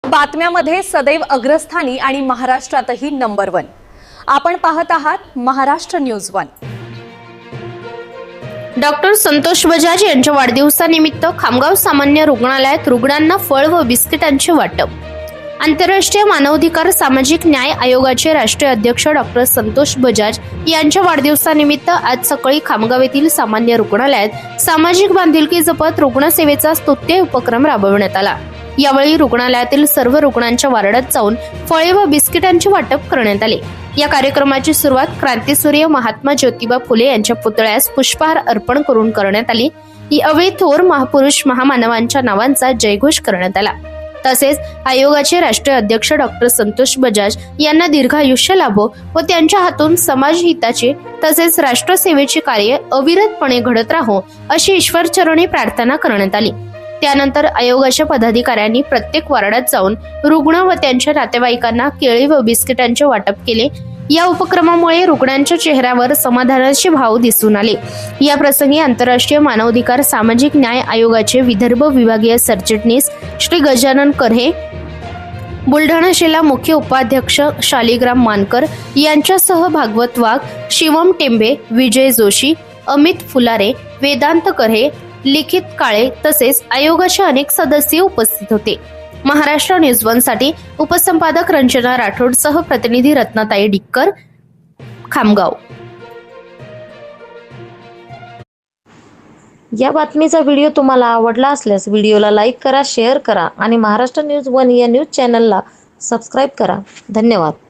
बातम्यामध्ये सदैव अग्रस्थानी आणि महाराष्ट्रातही नंबर 1। आपण पाहत आहात महाराष्ट्र न्यूज 1। डॉक्टर संतोष बजाज यांच्या वाढदिवसानिमित्त खामगाव सामान्य रुग्णालयात रुग्णांना फळ व बिस्किटांचे वाटप। आंतरराष्ट्रीय मानवाधिकार सामाजिक न्याय आयोगाचे राष्ट्रीय अध्यक्ष डॉक्टर संतोष बजाज यांच्या वाढदिवसानिमित्त आज सकाळी खामगाव येथील सामान्य रुग्णालयात सामाजिक बांधिलकी जपत रुग्णसेवेचा स्तुत्य उपक्रम राबविण्यात आला। यावेळी रुग्णालयातील सर्व रुग्णांच्या वार्डात जाऊन फळे व बिस्किटांचे वाटप करण्यात आले। या कार्यक्रमाची सुरुवात क्रांतीसूर्य महात्मा ज्योतिबा फुले यांच्या पुतळ्यास पुष्पहार अर्पण करून करण्यात आली। यावेळी थोर महापुरुष महामानवांच्या नावांचा जयघोष करण्यात आला। तसेच आयोगाचे राष्ट्रीय अध्यक्ष डॉक्टर संतोष बजाज यांना दीर्घायुष्य लाभो व त्यांच्या हातून समाजहिताचे तसेच राष्ट्रसेवेचे कार्य अविरतपणे घडत राहो अशी ईश्वरचरणी प्रार्थना करण्यात आली। त्यानंतर आयोगाच्या पदाधिकाऱ्यांनी प्रत्येक वार्डात जाऊन रुग्ण व त्यांच्या नातेवाईकांना केळी व बिस्किटांचे वाटप केले। या उपक्रमामुळे रुग्णांच्या चेहऱ्यावर समाधानाचे भाव दिसून आले। या प्रसंगी आंतरराष्ट्रीय मानवाधिकार सामाजिक न्याय आयोगाचे विदर्भ विभागीय सरचिटणीस श्री गजानन करहे, बुलढाणा जिल्हा मुख्य उपाध्यक्ष शालिग्राम मानकर यांच्यासह भागवत वाघ, शिवम टेंबे, विजय जोशी, अमित फुलारे, वेदांत करहे, लिखित काळे तसेच आयोगाचे अनेक सदस्य उपस्थित होते। महाराष्ट्र न्यूज 1 साठी उपसंपादक रंजना राठोड सह प्रतिनिधी रत्नाताई डिक्कर, खामगाव। या बातमीचा व्हिडिओ तुम्हाला आवडला असल्यास व्हिडिओला लाईक करा, शेअर करा आणि महाराष्ट्र न्यूज 1 या न्यूज चॅनलला सबस्क्राईब करा। धन्यवाद।